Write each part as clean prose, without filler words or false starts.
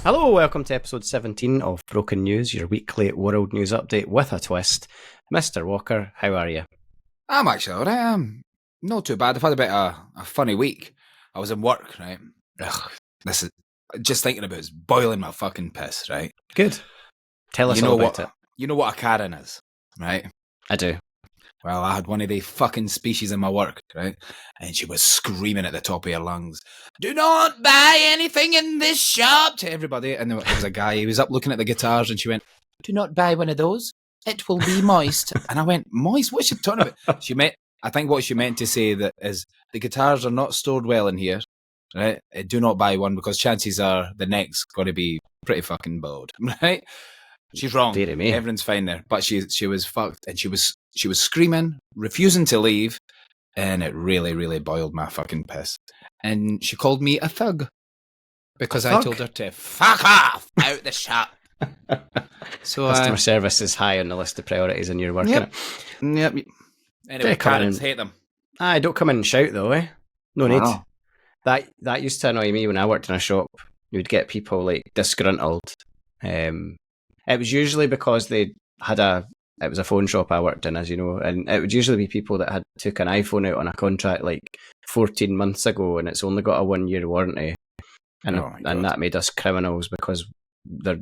Hello, welcome to episode 17 of Broken News, your weekly world news update with a twist. Mr. Walker, how are you? I'm actually alright. I'm not too bad. I've had a bit of a funny week. I was in work, right? This is just thinking about it's boiling my fucking piss, right? Good. Tell us all about it. You know what a Karen is, right? I do. Well, I had one of the fucking species in my work, right? And she was screaming at the top of her lungs, "Do not buy anything in this shop," to everybody. And there was a guy, he was up looking at the guitars, and she went, "Do not buy one of those. It will be moist." And I went, "Moist? What's she talking about?" I think what she meant to say that is, the guitars are not stored well in here, right? Do not buy one because chances are the neck's going to be pretty fucking bowed, right? She's wrong. Dear me. Everyone's fine there. But she was fucked, and she was screaming, refusing to leave, and it really, really boiled my fucking piss. And she called me a thug because I told her to fuck off out the shop. So customer service is high on the list of priorities in your work, Yep. isn't it? Yep. Anyway, Karens, hate them. Aye, don't come in and shout though, eh? No need. Wow. That used to annoy me when I worked in a shop. You would get people like disgruntled. It was usually because it was a phone shop I worked in, as you know, and it would usually be people that had took an iPhone out on a contract like 14 months ago, and it's only got a 1-year warranty, and that made us criminals because they're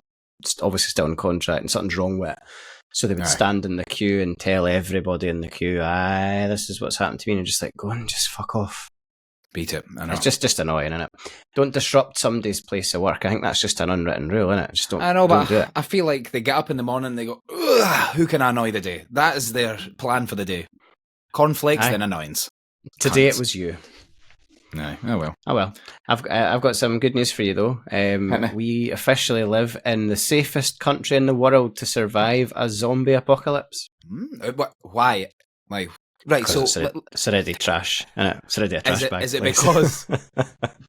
obviously still in contract and something's wrong with it. So they would stand in the queue and tell everybody in the queue, "Aye, this is what's happened to me," and just like, go and just fuck off. Beat it. I know. It's just annoying, isn't it? Don't disrupt somebody's place of work. I think that's just an unwritten rule, isn't it? Just don't. I know, but do it. I feel like they get up in the morning and they go, "Ugh, who can I annoy today?" That is their plan for the day. Cornflakes, then annoyance. Today it was you. No, oh well. Oh well. I've got some good news for you though. We officially live in the safest country in the world to survive a zombie apocalypse. Why? Like, right, so it's already trash, isn't it? It's already a trash bag. Is it because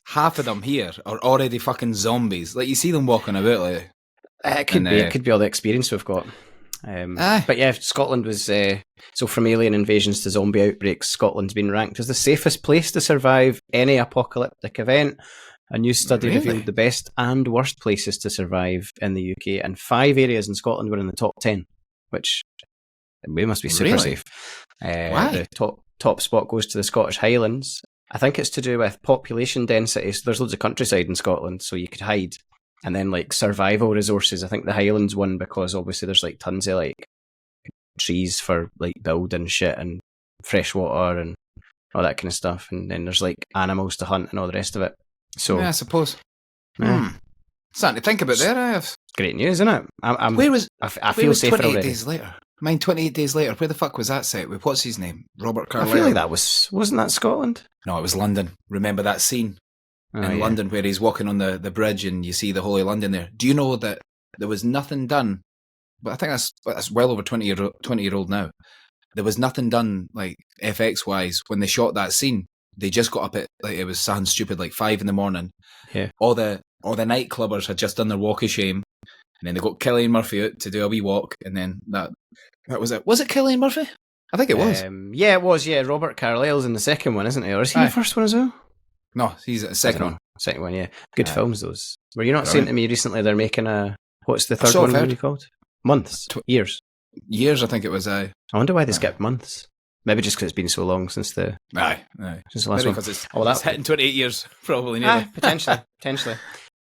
half of them here are already fucking zombies? Like, you see them walking about, like it could be all the experience we've got. But yeah, Scotland was so from alien invasions to zombie outbreaks, Scotland's been ranked as the safest place to survive any apocalyptic event. A new study revealed the best and worst places to survive in the UK, and 5 areas in Scotland were in the top 10, which we must be super safe. Why? The top spot goes to the Scottish Highlands. I think it's to do with population density. So there's loads of countryside in Scotland, so you could hide. And then like survival resources, I think the Highlands won because obviously there's like tons of like trees for like building shit and fresh water and all that kind of stuff. And then there's like animals to hunt and all the rest of it. So yeah, I suppose. Something to think about there. Great news, isn't it? I feel safer 28 already. days later. Mine 28 days later. Where the fuck was that set with? What's his name? Robert Carlyle. I feel like that wasn't that Scotland? No, it was London. Remember that scene in London where he's walking on the bridge and you see the Holy London there? Do you know that there was nothing done? But I think that's well over 20-year-old now. There was nothing done like FX wise when they shot that scene. They just got up at like it was something stupid like 5 a.m. Yeah. All the nightclubbers had just done their walk of shame, and then they got Cillian Murphy out to do a wee walk, and then that was it. Was it Cillian Murphy? I think it was. Yeah, it was. Yeah, Robert Carlyle's in the second one, isn't he? Or is he in the first one as well? No, he's the second one. Second one, yeah. Good films, those. Were you not saying to me recently they're making what's the third one going to be called? Months? Years? Years, I think it was. I wonder why they skipped months. Maybe just because it's been so long since the... Since the last one. Because it's hitting 28 years, probably. Potentially.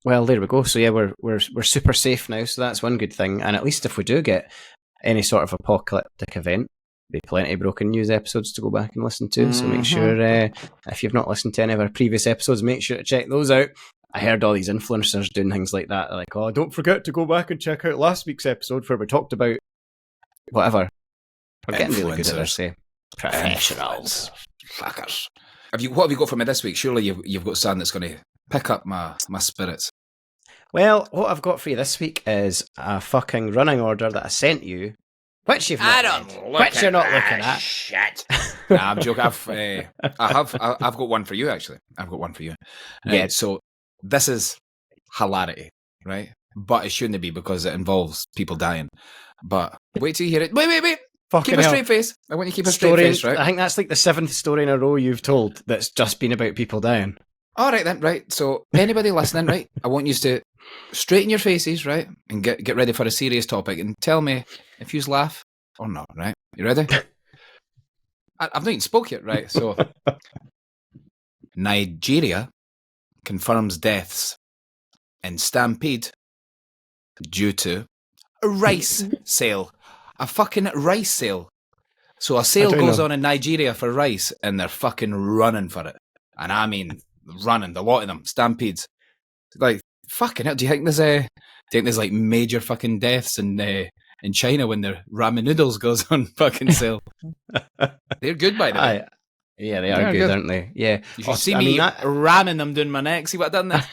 Well, there we go. So yeah, we're super safe now, so that's one good thing. And at least if we do get any sort of apocalyptic event, there'll be plenty of Broken News episodes to go back and listen to. So make sure, if you've not listened to any of our previous episodes, make sure to check those out. I heard all these influencers doing things like that. They're like, "Oh, don't forget to go back and check out last week's episode where we talked about whatever." We're getting really good at this, professionals. Fuckers. What have you got for me this week? Surely you've got something that's going to pick up my spirits. Well, what I've got for you this week is a fucking running order that I sent you, which you're not looking at. Shit. Nah, I'm joking. I've got one for you, actually. I've got one for you. Yeah. So this is hilarity, right? But it shouldn't be because it involves people dying. But wait till you hear it. Wait. Keep a straight face. I want you to keep a straight face, right? I think that's like the 7th story in a row you've told that's just been about people dying. All right then, right. So anybody listening, right? I want you to straighten your faces, right? And get ready for a serious topic. And tell me if you laugh or not, right? You ready? I've not even spoke yet, right? So, Nigeria confirms deaths in Stampede due to a rice sale. A fucking rice sale. So a sale goes on in Nigeria for rice, and they're fucking running for it. And I mean, running, the lot of them, stampedes. Like, fucking hell, do you think there's like major fucking deaths in China when their ramen noodles goes on fucking sale? They're good, by the way. Yeah, they are good, aren't they? Yeah. You should see me ramming them doing my neck. See what I've done there?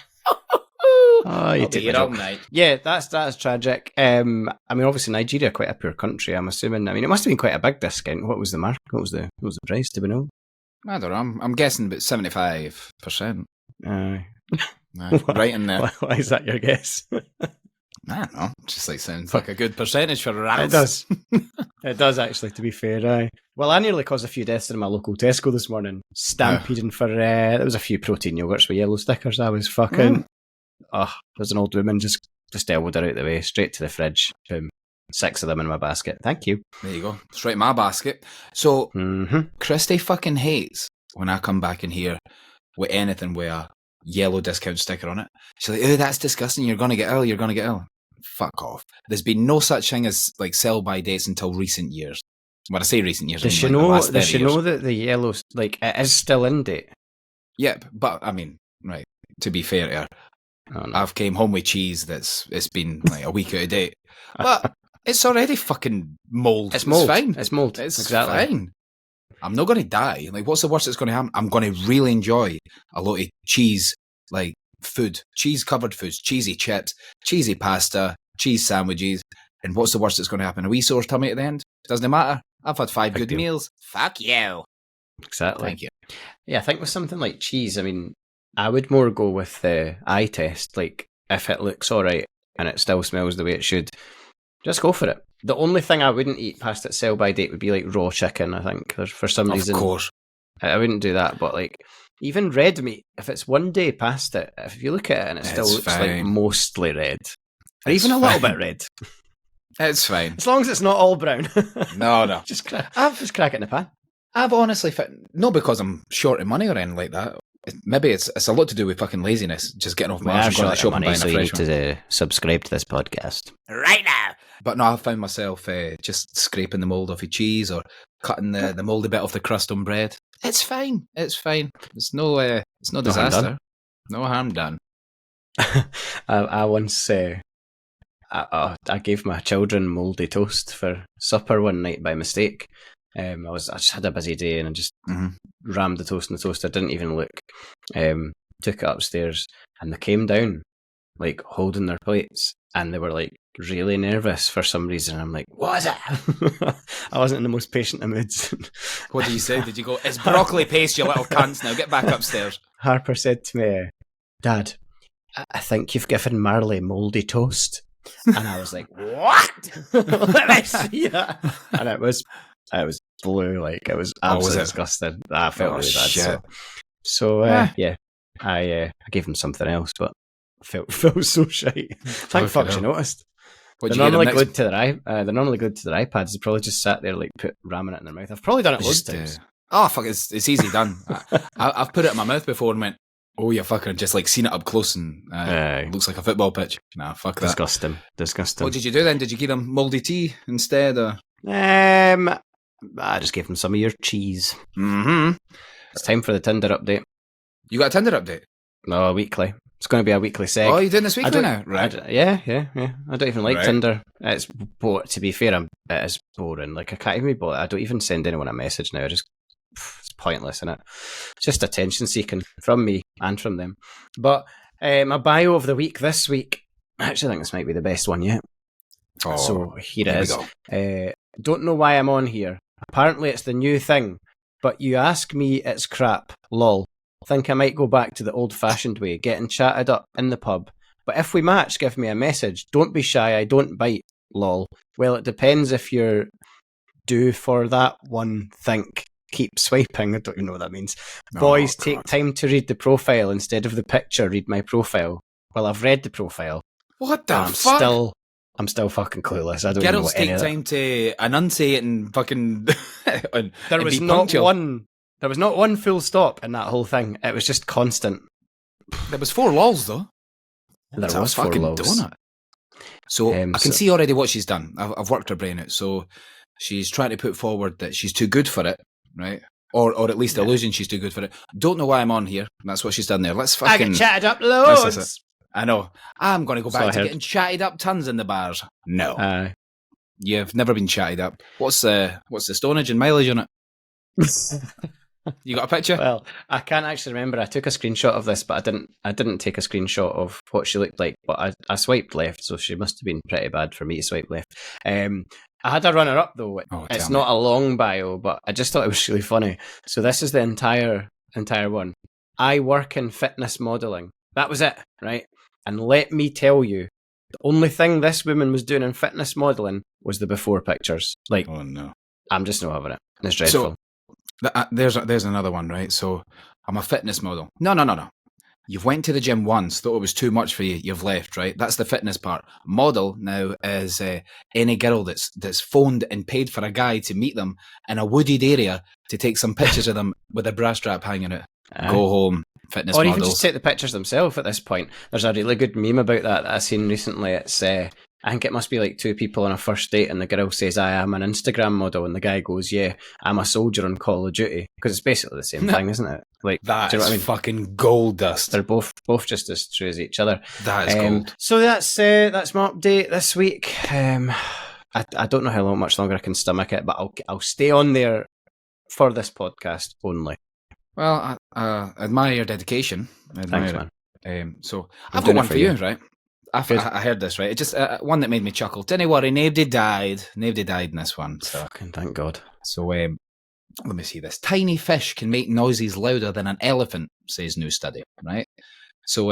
Oh, you take it all night. Yeah, that's tragic. I mean, obviously Nigeria quite a poor country. I'm assuming. I mean, it must have been quite a big discount. What was the mark? What was the price? Do we know? I don't know. I'm guessing about 75%. Right in there. Why is that your guess? I don't know. Just like sounds like a good percentage for rats. It does. It does actually. To be fair, well, I nearly caused a few deaths in my local Tesco this morning, stampeding for. There was a few protein yogurts with yellow stickers. I was fucking. There's an old woman just elbowed her out the way, straight to the fridge. Boom. 6 of them in my basket. Thank you. There you go. Straight in my basket. So, Christy fucking hates when I come back in here with anything with a yellow discount sticker on it. She's like, "Oh, that's disgusting. You're going to get ill. Fuck off. There's been no such thing as like sell by dates until recent years. When I say recent years, does she know that the yellow, like, it is still in date? Yep, but I mean, right, to be fair to her, I've came home with cheese it's been like a week out of date. But it's already fucking mold. It's mold. Fine. It's mold. It's exactly fine. I'm not going to die. Like, what's the worst that's going to happen? I'm going to really enjoy a lot of cheese, like food, cheese-covered foods, cheesy chips, cheesy pasta, cheese sandwiches. And what's the worst that's going to happen? A wee sore tummy at the end? Doesn't matter. I've had 5 good meals. Fuck you. Exactly. Thank you. Yeah, I think with something like cheese, I mean, I would more go with the eye test. Like, if it looks all right and it still smells the way it should, just go for it. The only thing I wouldn't eat past its sell by date would be like raw chicken, I think. For some reason. Of course. I wouldn't do that. But like, even red meat, if it's one day past it, if you look at it and it still looks like mostly red, or even a little bit red, it's fine. As long as it's not all brown. No. just crack it in the pan. I've honestly, not because I'm short of money or anything like that. Maybe it's a lot to do with fucking laziness. Just getting off my arse and going to the shop and buying a fresh one. So you need to subscribe to this podcast right now. But no, I found myself just scraping the mould off of cheese or cutting the mouldy bit off the crust on bread. It's fine. It's no disaster. No harm done. I once I gave my children mouldy toast for supper one night by mistake. I just had a busy day and I just rammed the toast in the toaster. Didn't even look. Took it upstairs and they came down like holding their plates and they were like really nervous for some reason. I'm like, what is it? I wasn't in the most patient of moods. What did you say? Did you go, it's broccoli paste, you little cunts, now get back upstairs? Harper said to me, Dad, I think you've given Marley mouldy toast. And I was like, what? Let me see that. And it was blue, like it was absolutely disgusting. I felt really bad. Shit. So yeah, I gave them something else, but I felt so shite. Thank fuck she noticed. They're normally glued to their iPads. They probably just sat there like ramming it in their mouth. I've probably done it loads of times. Oh fuck, it's easy done. I've put it in my mouth before and went, oh you fucking, just like seen it up close and it looks like a football pitch. Nah, fuck that. Disgusting. What did you do then? Did you give them mouldy tea instead? Or? I just gave them some of your cheese. It's time for the Tinder update. You got a Tinder update? No, weekly. It's going to be a weekly seg. Oh, you're doing this weekly now? Right. Yeah. I don't even like Tinder. To be fair, it is boring. Like, I can't even be bothered. I don't even send anyone a message now. It's pointless, isn't it? It's just attention seeking from me and from them. But my bio of the week this week, I actually think this might be the best one yet. Oh, so here it is. Don't know why I'm on here. Apparently it's the new thing. But you ask me, it's crap. Lol. Think I might go back to the old-fashioned way, getting chatted up in the pub. But if we match, give me a message. Don't be shy, I don't bite. Lol. Well, it depends if you're due for that one. Think. Keep swiping. I don't even know what that means. Boys, take time to read the profile instead of the picture. Read my profile. Well, I've read the profile. What the and fuck? I'm still fucking clueless. I don't even know Girls what any take of that. time to enunciate and fucking. and There was be not punctual. one. There was not one full stop in that whole thing. It was just constant. There was 4 lols though. There was 4 fucking lols. donut. So I can see already what she's done. I've worked her brain out. So she's trying to put forward that she's too good for it, right? Or at least the illusion she's too good for it. Don't know why I'm on here. That's what she's done there. Let's fucking. I get chatted up loads. I know. I'm going to go back to getting chatted up tons in the bars. No. You've never been chatted up. What's the stonage and mileage on it? You got a picture? Well, I can't actually remember. I took a screenshot of this, but I didn't take a screenshot of what she looked like. But I swiped left, so she must have been pretty bad for me to swipe left. I had a runner-up, though. It's not a long bio, but I just thought it was really funny. So this is the entire one. I work in fitness modelling. That was it, right? And let me tell you, the only thing this woman was doing in fitness modelling was the before pictures. Like, oh no, I'm just not having it. It's dreadful. So there's another one, right? So I'm a fitness model. No. You've went to the gym once, thought it was too much for you, you've left, right? That's the fitness part. Model now is any girl that's phoned and paid for a guy to meet them in a wooded area to take some pictures of them with a bra strap hanging out. Go home, fitness or models. Even just take the pictures themselves at this point. There's a really good meme about that I've seen recently. It's I think it must be like 2 people on a first date, and the girl says, I am an Instagram model, and the guy goes, yeah, I'm a soldier on Call of Duty. Because it's basically the same thing, isn't it? Like, that do you know is what I mean? fucking gold dust. They're both just as true as each other. That is gold. So that's my update this week. I don't know much longer I can stomach it, but I'll stay on there for this podcast only. Well, I admire your dedication. Thanks, man. So I've got one for you, right? I heard this, right? It just one that made me chuckle. Don't worry, nobody died. Nobody died in this one. So fucking thank God. So let me see this. Tiny fish can make noises louder than an elephant, says new study, right? So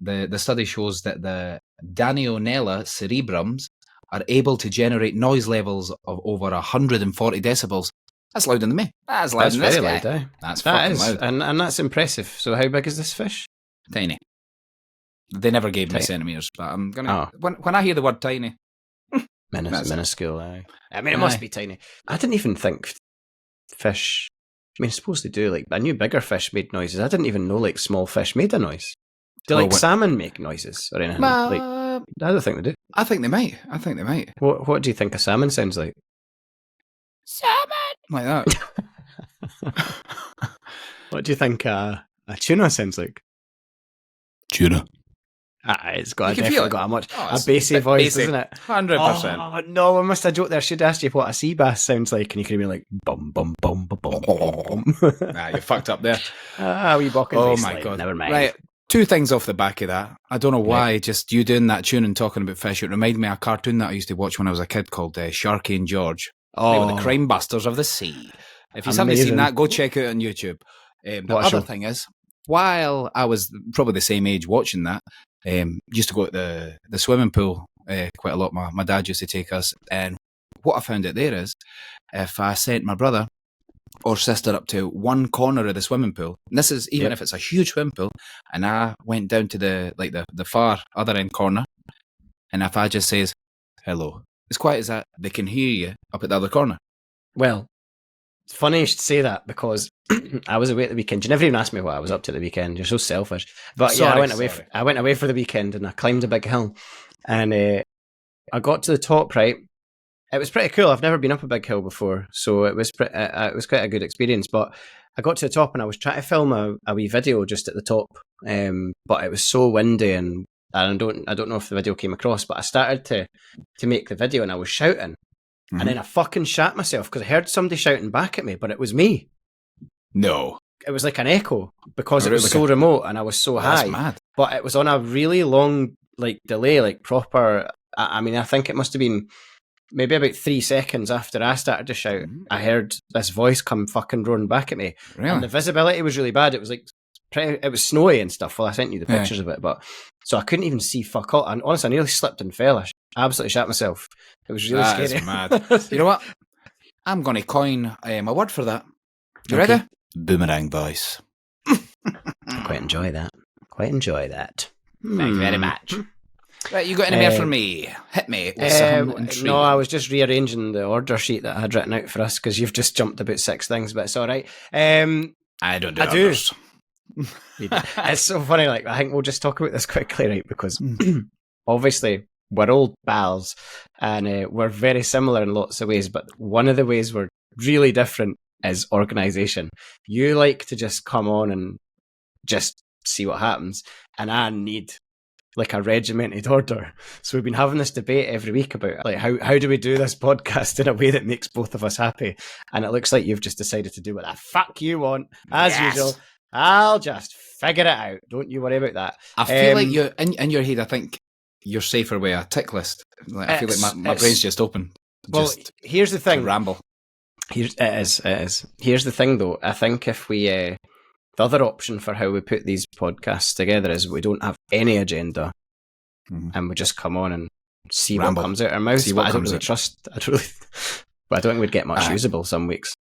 the study shows that the Danionella cerebrums are able to generate noise levels of over 140 decibels. That's louder than me. That's louder than this guy. Loud, eh? That's fucking loud. And that's impressive. So how big is this fish? Tiny. They never gave me centimetres, but I'm gonna when I hear the word tiny, minuscule. I mean, it must be tiny. I didn't even think fish. I mean, I suppose they do. Like, I knew bigger fish made noises. I didn't even know like small fish made a noise. Do salmon make noises or anything? I don't think they do. I think they might. What do you think a salmon sounds like? Salmon, like that. What do you think a tuna sounds like? Tuna. It's definitely got a bassy voice, doesn't it? 100%. Oh, no, I must have joked there. I should ask you what a sea bass sounds like, and you could be like, bum, bum, bum, bum, bum, bum. Nah, you're fucked up there. We balking. Oh, my God. Never mind. Right, 2 things off the back of that. I don't know why, just you doing that tune and talking about fish, it reminded me of a cartoon that I used to watch when I was a kid called Sharky and George. They were the crime busters of the sea. If you haven't seen that, go check it out on YouTube. The other thing is, while I was probably the same age watching that, used to go to the swimming pool quite a lot. My dad used to take us, and what I found out there is, if I sent my brother or sister up to one corner of the swimming pool, and this is even if it's a huge swimming pool, and I went down to the far other end corner, and if I just says hello, as quiet as that, they can hear you up at the other corner. Well, it's funny you should say that, because I was away at the weekend. You never even asked me what I was up to the weekend. You're so selfish. But I went away for the weekend, and I climbed a big hill, and I got to the top. Right, it was pretty cool. I've never been up a big hill before, so it was quite a good experience. But I got to the top, and I was trying to film a wee video just at the top, but it was so windy, and I don't know if the video came across, but I started to make the video, and I was shouting. Mm-hmm. And then I fucking shat myself because I heard somebody shouting back at me, but it was me. No. It was like an echo because it was so remote and I was so high. That's mad. But it was on a really long delay, like proper. I mean, I think it must have been maybe about 3 seconds after I started to shout. Mm-hmm. I heard this voice come fucking roaring back at me. Really? And the visibility was really bad. It was it was snowy and stuff. Well, I sent you the pictures of it, but so I couldn't even see fuck all. And honestly, I nearly slipped and fell. I absolutely shat myself. It was really scary. That is mad. You know what? I'm going to coin a word for that. You ready? Boomerang voice. I quite enjoy that. Thank you very much. Right, you got any more for me? Hit me with some intrigue. No, I was just rearranging the order sheet that I had written out for us because you've just jumped about 6 things, but it's all right. I don't do orders. It's so funny. Like, I think we'll just talk about this quickly, right? Because obviously we're old pals and we're very similar in lots of ways, but one of the ways we're really different is organisation. You like to just come on and just see what happens, and I need like a regimented order. So we've been having this debate every week about like how do we do this podcast in a way that makes both of us happy, and it looks like you've just decided to do what the fuck you want as usual. I'll just figure it out, don't you worry about that. I feel like you're in your head. I think you're safer with a tick list. Like, I feel like my brain's just open. Well, here's the thing. Ramble. It is. Here's the thing, though. I think if we, the other option for how we put these podcasts together is we don't have any agenda, and we just come on and see what comes out our mouths. But I don't really trust. But I don't think we'd get much usable some weeks.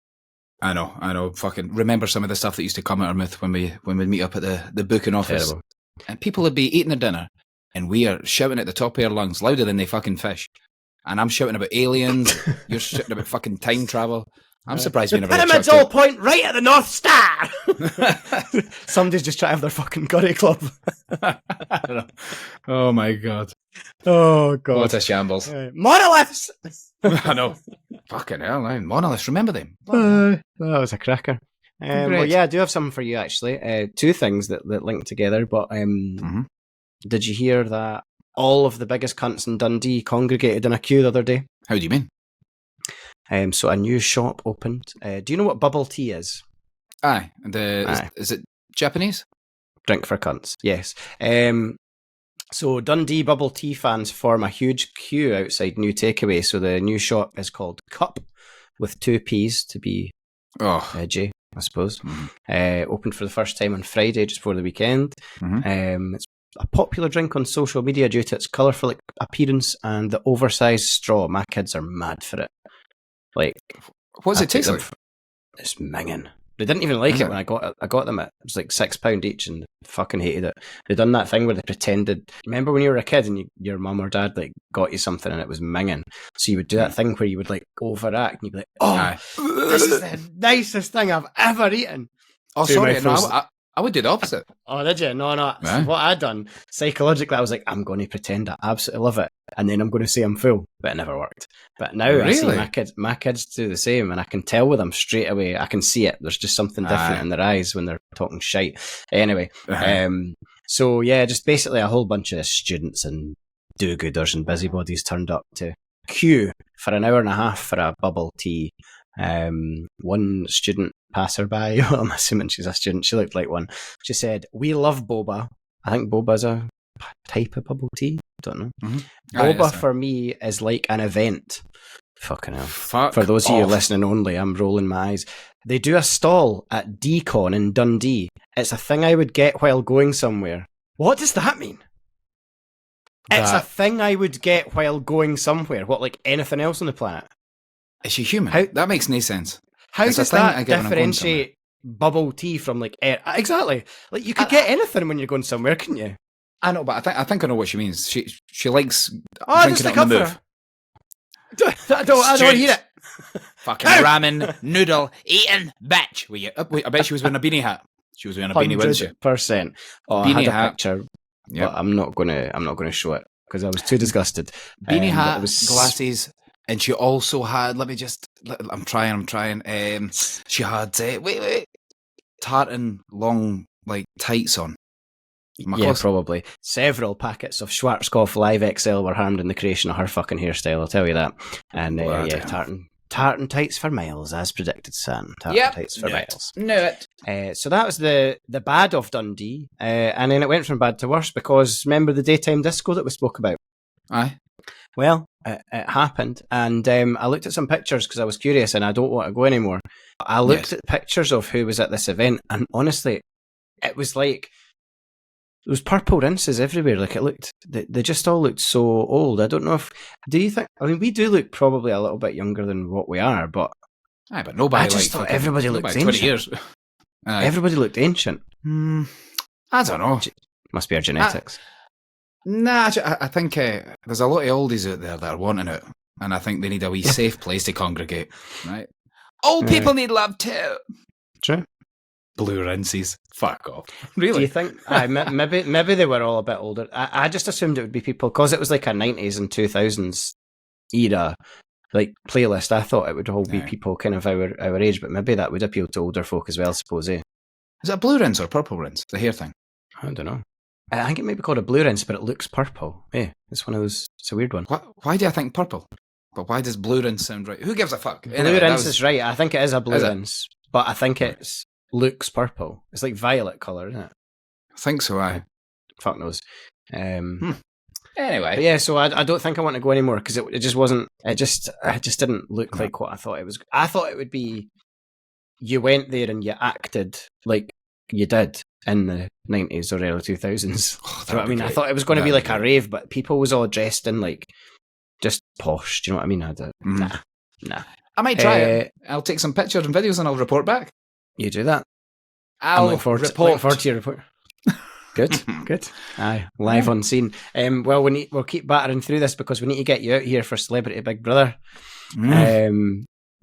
I know. Fucking remember some of the stuff that used to come out our mouth when we meet up at the booking office. Terrible. And people would be eating their dinner, and we are shouting at the top of our lungs louder than they fucking fish. And I'm shouting about aliens. You're shouting about fucking time travel. I'm surprised we never. Pyramids all point right at the North Star. Somebody's just trying to have their fucking curry club. Oh my god. Oh god. What a shambles. Monoliths. I know. Fucking hell, man. Monoliths. Remember them? That was a cracker. Well, yeah, I do have something for you actually. 2 things that link together. But did you hear that all of the biggest cunts in Dundee congregated in a queue the other day? How do you mean? So a new shop opened. Do you know what bubble tea is? Aye. Is it Japanese? Drink for cunts, yes. So Dundee bubble tea fans form a huge queue outside New Takeaway. So the new shop is called Cup, with 2 P's to be edgy, I suppose. Opened for the first time on Friday, just before the weekend. It's a popular drink on social media due to its colourful appearance and the oversized straw. My kids are mad for it. Like, what does it taste like? It's minging. They didn't even like it when I got them. It was like £6 each, and fucking hated it. They done that thing where they pretended. Remember when you were a kid and your mum or dad like got you something and it was minging? So you would do that thing where you would like overact and you'd be like, "Oh, this is the nicest thing I've ever eaten." Oh, sorry, no, I would do the opposite. Oh, did you? No. Yeah. What I'd done, psychologically, I was like, I'm going to pretend I absolutely love it, and then I'm going to say I'm full, but it never worked. But now I see my kids do the same, and I can tell with them straight away. I can see it. There's just something different in their eyes when they're talking shite. Anyway, so yeah, just basically a whole bunch of students and do-gooders and busybodies turned up to queue for an hour and a half for a bubble tea. One student passerby, I'm assuming she's a student, she looked like one. She said, "We love boba." I think boba's a type of bubble tea. Don't know. Boba for me is like an event. Fucking hell. For those of you listening only, I'm rolling my eyes. They do a stall at Decon in Dundee. It's a thing I would get while going somewhere. What does that mean? It's a thing I would get while going somewhere. What, like anything else on the planet? Is she human? That makes no sense. How does that differentiate bubble tea from like air? Exactly. Like you could get anything when you're going somewhere, couldn't you? I know, but I think I know what she means. She likes drinking it on the move. I don't hear it. Fucking ramen, noodle, eating bitch. Wait, I bet she was wearing a beanie hat. She was wearing a beanie, wasn't she? 100%. Oh, beanie I had a picture, but I'm not gonna show it because I was too disgusted. Beanie hat, glasses. And she also had, I'm trying. She had, tartan long, like, tights on. Probably. Several packets of Schwarzkopf Live XL were harmed in the creation of her fucking hairstyle, I'll tell you that. And, tartan tights for miles, as predicted, Sam. Tights for miles. Knew it. So that was the bad of Dundee. And then it went from bad to worse because, remember the daytime disco that we spoke about? Aye. Well, it happened, and I looked at some pictures because I was curious and I don't want to go anymore. I looked at pictures of who was at this event, and honestly, it was like there was purple rinses everywhere. Like they just all looked so old. I don't know do you think? I mean, we do look probably a little bit younger than what we are, but but nobody. I just thought everybody looked ancient. 20 years. Everybody looked ancient. I don't know. Must be our genetics. Nah, I think there's a lot of oldies out there that are wanting it, and I think they need a wee safe place to congregate. Right? Old people need love too. True. Blue rinses. Fuck off. Do Really? you think? Maybe they were all a bit older. I just assumed it would be people because it was like a 90s and 2000s era like playlist. I thought it would all be people kind of our age, but maybe that would appeal to older folk as well. I suppose. Is it a blue rinse or purple rinse? The hair thing. I don't know. I think it might be called a blue rinse, but it looks purple. Yeah, it's one of those. It's a weird one. Why do I think purple? But why does blue rinse sound right? Who gives a fuck? Blue rinse is right. I think it is a blue rinse, but I think it's looks purple. It's like violet colour, isn't it? I think so. Fuck knows. Anyway, but yeah. So I don't think I want to go anymore because it just wasn't. It just didn't look like what I thought it was. I thought it would be. You went there and you acted like you did in the 90s or early 2000s. Oh, you know what I mean? Great. I thought it was going to be like a rave, but people was all dressed in like just posh. Do you know what I mean? Nah. I might try it. I'll take some pictures and videos and I'll report back. You do that. I'll look forward to your report. Good. Aye, live on scene. Well, we'll keep battering through this because we need to get you out here for Celebrity Big Brother.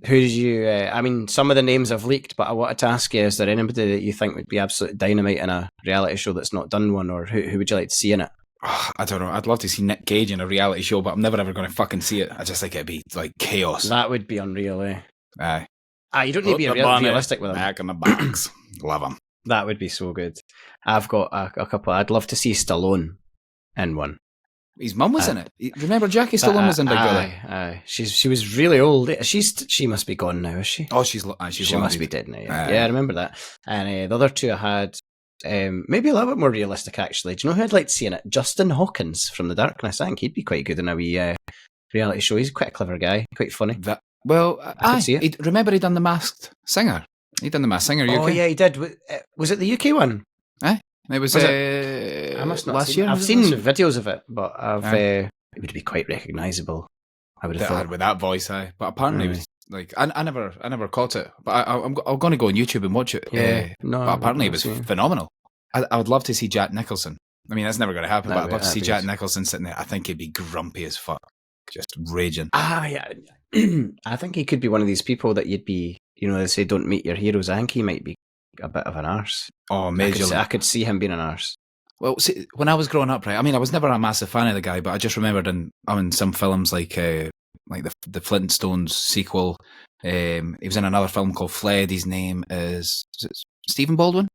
Who did you? I mean, some of the names have leaked, but I wanted to ask you: is there anybody that you think would be absolute dynamite in a reality show that's not done one, or who would you like to see in it? I don't know. I'd love to see Nick Cage in a reality show, but I'm never ever going to fucking see it. I just think it'd be like chaos. That would be unreal, eh? Aye. You don't need to be realistic with him. Back in the box. Love him. That would be so good. I've got a couple. I'd love to see Stallone in one. His mum was in it. Remember Jackie Stallone was in Big Brother? Aye. She was really old. She must be gone now, is she? Oh, she must be dead now. Yeah, I remember that. And the other two I had, maybe a little bit more realistic actually. Do you know who I'd like to see in it? Justin Hawkins from The Darkness. I think he'd be quite good in a wee reality show. He's quite a clever guy, quite funny. I could see it. Remember he done The Masked Singer? He done The Masked Singer UK. Oh yeah, he did. Was it the UK one? It was I must not last year. I've seen videos of it, but it would be quite recognisable. I would have thought with that voice, but apparently it was like I never caught it, but I'm going to go on YouTube and watch it. Yeah, but apparently it was phenomenal. I would love to see Jack Nicholson. I mean, that's never going to happen, but I'd love to see Jack Nicholson sitting there. I think he'd be grumpy as fuck, just raging. Yeah. I think he could be one of these people that you'd be. You know, they say don't meet your heroes. I think he might be a bit of an arse. Oh, majorly. I could see him being an arse. Well, see, when I was growing up, right? I mean, I was never a massive fan of the guy, but I just remembered in some films like the Flintstones sequel. He was in another film called Fled. His name is it Stephen Baldwin?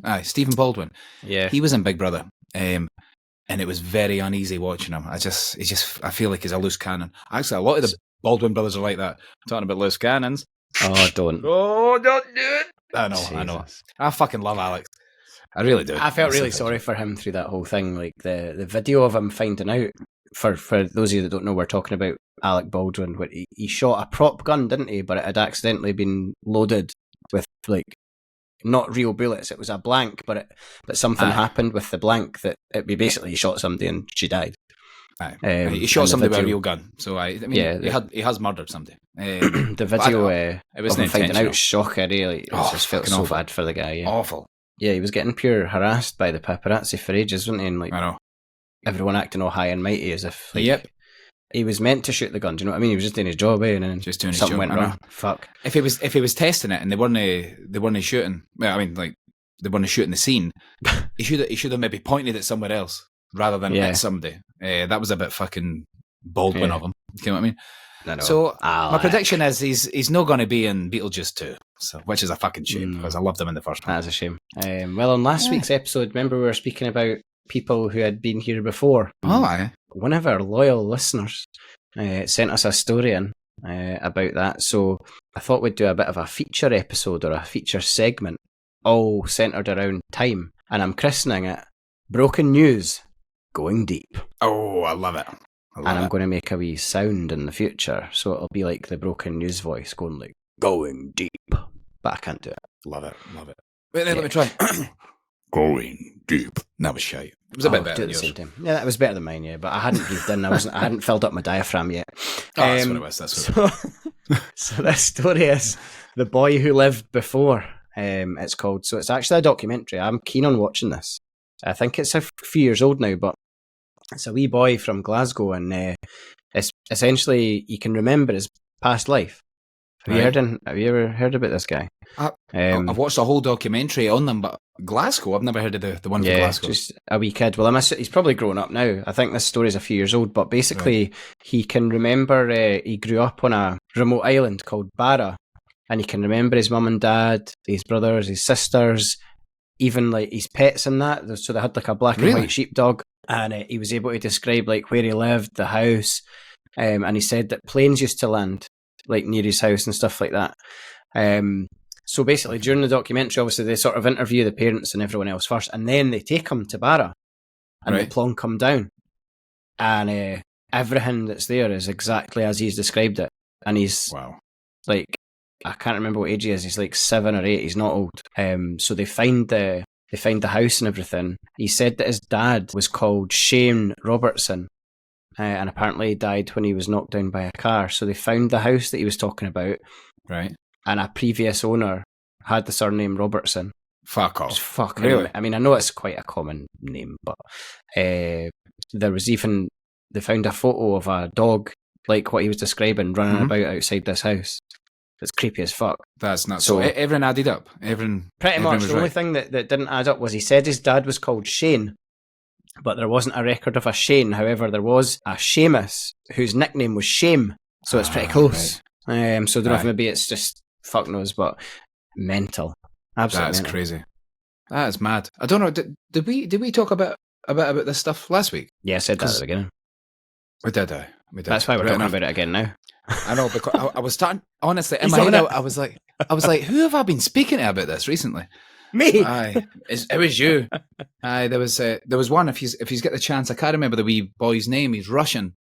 Aye, Stephen Baldwin. Yeah, he was in Big Brother. And it was very uneasy watching him. I feel like he's a loose cannon. Actually, a lot of the Baldwin brothers are like that. I'm talking about loose cannons. Oh, don't. Oh, don't do it. I know. I fucking love Alex. I really do. I felt really sorry for him through that whole thing. Like the video of him finding out, for those of you that don't know, we're talking about Alec Baldwin. Where he shot a prop gun, didn't he? But it had accidentally been loaded with like not real bullets. It was a blank, but something happened with the blank that he shot somebody and she died. He shot somebody with a real gun, so he has murdered somebody. The video it was of him finding out shocker. Really, it just felt so bad for the guy. Yeah. Awful. Yeah, he was getting pure harassed by the paparazzi for ages, wasn't he? And like, I know. Everyone acting all high and mighty as if he was meant to shoot the gun. Do you know what I mean? He was just doing his job, and then just doing something his job. went wrong. Fuck. If he was testing it and they weren't shooting. Well, I mean, like they weren't shooting the scene. he should have maybe pointed at somewhere else rather than at somebody. That was a bit fucking Baldwin of him. You know what I mean? No. So my prediction is he's not going to be in Beetlejuice 2, which is a fucking shame because I loved him in the first one. That is a shame. Well, on last week's episode, remember we were speaking about people who had been here before. Oh, aye. One of our loyal listeners sent us a story in about that. So I thought we'd do a bit of a feature episode or a feature segment, all centred around time. And I'm christening it Broken News Going Deep. Oh, I love it. I'm going to make a wee sound in the future, so it'll be like the Broken News voice going like, going deep. But I can't do it. Love it. Wait, let me try. Going deep. That was shite. It was a bit better than yours. Yeah, that was better than mine, yeah, but I hadn't breathed in. I hadn't filled up my diaphragm yet. That's what it was. So this story is The Boy Who Lived Before, it's called. So it's actually a documentary. I'm keen on watching this. I think it's a few years old now, but It's a wee boy from Glasgow, and it's essentially you can remember his past life. Have you ever heard about this guy? I've watched a whole documentary on them, but Glasgow, I've never heard of the one for Glasgow. Just a wee kid. Well, he's probably grown up now. I think this story's a few years old, but basically he can remember he grew up on a remote island called Barra, and he can remember his mum and dad, his brothers, his sisters, even like his pets and that. So they had like a black and white sheepdog, and he was able to describe like where he lived, the house, and he said that planes used to land like near his house and stuff like that. So basically, during the documentary, obviously they sort of interview the parents and everyone else first, and then they take him to Barra, and they plonk him down, and everything that's there is exactly as he's described it. And he's like, I can't remember what age he is. He's like 7 or 8. He's not old. So they find the house and everything. He said that his dad was called Shane Robertson, and apparently he died when he was knocked down by a car. So they found the house that he was talking about, right? And a previous owner had the surname Robertson. Fuck off. Just fucking really? I mean, I know it's quite a common name, but there was even, they found a photo of a dog, like what he was describing, running about outside this house. It's creepy as fuck. That's nuts. So everyone added up. Pretty much. The only thing that didn't add up was he said his dad was called Shane, but there wasn't a record of a Shane. However, there was a Seamus, whose nickname was Shame. So it's pretty close. Right. So I don't know if maybe it's just fuck knows, but mental. Absolutely. That's mental. crazy. That is mad. I don't know. Did we talk about this stuff last week? Yeah, I said that at the beginning. We did. That's why we're talking about it again now. I know, because I was starting, honestly, in my head, I was like, who have I been speaking to about this recently? Me. Aye, it was you. Aye, there was one. If he's get the chance, I can't remember the wee boy's name. He's Russian.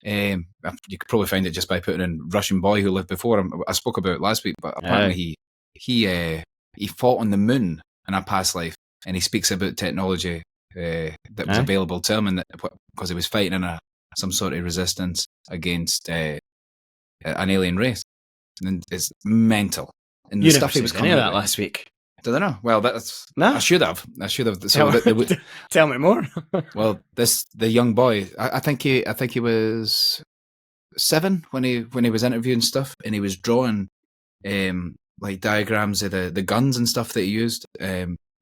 You could probably find it just by putting in Russian boy who lived before him. I spoke about it last week, but apparently he fought on the moon in a past life, and he speaks about technology that was available to him, and because he was fighting in some sort of resistance against an alien race, and it's mental. And you the stuff he was coming any of that last week. Did I know? Well, I should have. So tell me more. Well, the young boy. I think he was 7 when he was interviewing stuff, and he was drawing like diagrams of the guns and stuff that he used,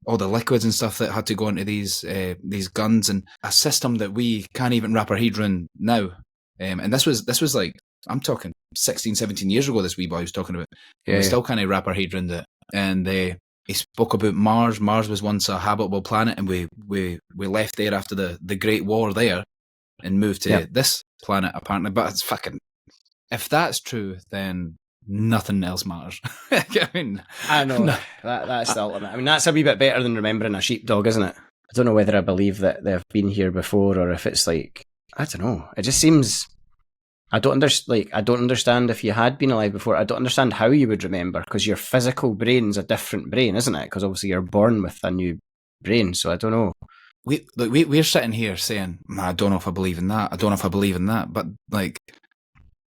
all the liquids and stuff that had to go into these guns, and a system that we can't even wrap our head around now. And this was like, I'm talking 16, 17 years ago. This wee boy was talking about. We still can't wrap our head around it, and he spoke about Mars. Mars was once a habitable planet, and we left there after the Great War there and moved to this planet, apparently. But it's fucking... If that's true, then nothing else matters. I know. That's the ultimate. I mean, that's a wee bit better than remembering a sheepdog, isn't it? I don't know whether I believe that they've been here before, or if it's like... I don't know. It just seems... I don't understand if you had been alive before. I don't understand how you would remember, because your physical brain's a different brain, isn't it? Because obviously you're born with a new brain, so I don't know. We're sitting here saying, I don't know if I believe in that. I don't know if I believe in that. But like,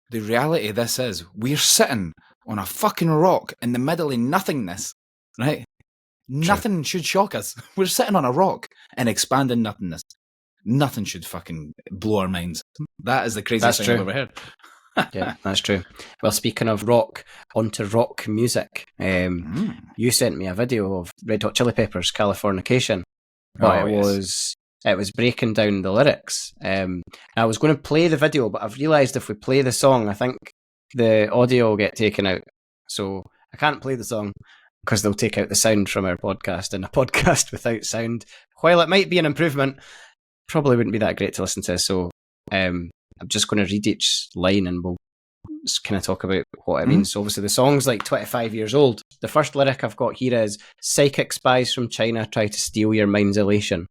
the reality of this is, we're sitting on a fucking rock in the middle of nothingness, right? Nothing should shock us. We're sitting on a rock in expanding nothingness. Nothing should fucking blow our minds. That is the craziest thing I've ever heard. Yeah, that's true. Well, speaking of rock, onto rock music. You sent me a video of Red Hot Chili Peppers' Californication. But it was breaking down the lyrics. I was going to play the video, but I've realised if we play the song, I think the audio will get taken out. So I can't play the song because they'll take out the sound from our podcast, and a podcast without sound, while it might be an improvement, probably wouldn't be that great to listen to. So I'm just going to read each line and we'll just kind of talk about what it means. So obviously the song's like 25 years old. The first lyric I've got here is, psychic spies from China try to steal your mind's elation.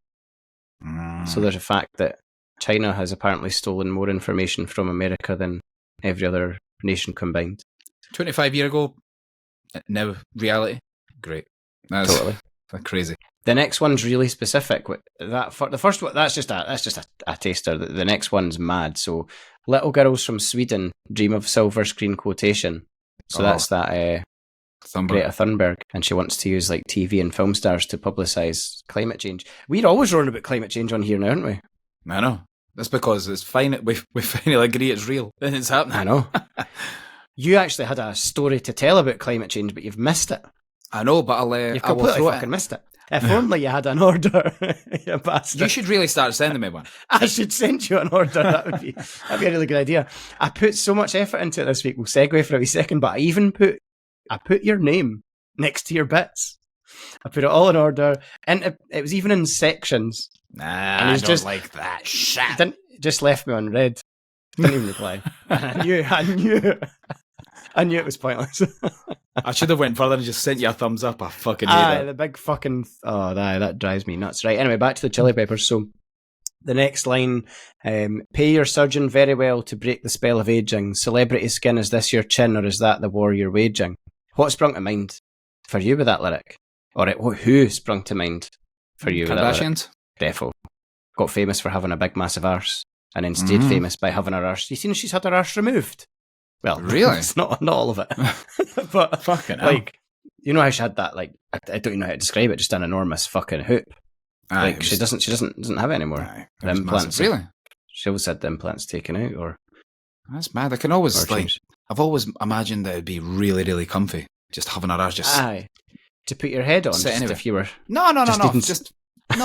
So there's a fact that China has apparently stolen more information from America than every other nation combined. 25 years ago, now reality. Great. That's totally crazy. The next one's really specific. The first one, that's just a taster. The next one's mad. So, little girls from Sweden dream of silver screen quotation. So that's that Greta Thunberg, and she wants to use like TV and film stars to publicise climate change. We're always roaring about climate change on here now, aren't we? I know. That's because it's fine. We finally agree it's real and it's happening. I know. You actually had a story to tell about climate change, but you've missed it. I know, but You've completely fucking missed it. If only you had an order, you bastard. You should really start sending me one. I should send you an order. That'd be a really good idea. I put so much effort into it this week. We'll segue for a wee second, but I put your name next to your bits. I put it all in order, and it was even in sections. Nah, and I don't like that shit. Just left me on red. Didn't even reply. I knew it was pointless. I should have went further and just sent you a thumbs up. I fucking hate it. The big fucking... Oh, that drives me nuts. Right, anyway, back to the Chili Peppers. So, the next line, pay your surgeon very well to break the spell of aging. Celebrity skin, is this your chin, or is that the war you're waging? What sprung to mind for you with that lyric? Or who sprung to mind for you with that lyric? Kardashians? Defo. Got famous for having a big, massive arse, and then stayed famous by having her arse. You seen she's had her arse removed? Well, really? It's not all of it. But fucking hell. Like, you know how she had that, like, I don't even know how to describe it, just an enormous fucking hoop. Like, she doesn't have it anymore. The implants. Massive. Really? She always had the implants taken out, or... That's mad. I can always, like, I've always imagined that it'd be really, really comfy. Just having her arse just... Aye. To put your head on, just anyway. if you were... No.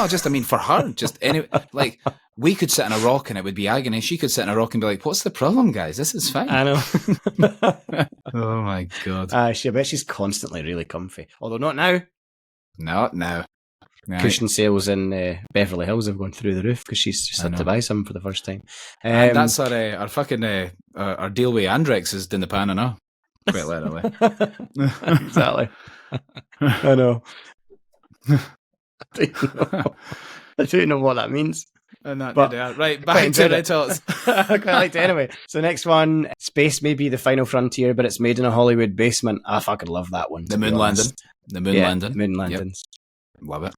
Just, I mean, for her, just any, like, we could sit in a rock and it would be agony. She could sit in a rock and be like, what's the problem, guys? This is fine. I know. Oh, my God. I bet she's constantly really comfy. Although not now. Not now. Right. Cushion sales in Beverly Hills have gone through the roof because she's just had to buy some for the first time. And that's our fucking, our deal with Andrex is in the pan now. Quite literally. Exactly. I know. I don't know what that means. Right, back to the talks. I quite liked it anyway. So next one, space may be the final frontier, but it's made in a Hollywood basement. I fucking love that one. The moon landing. The moon landing. Moon landings. Yep. Love it.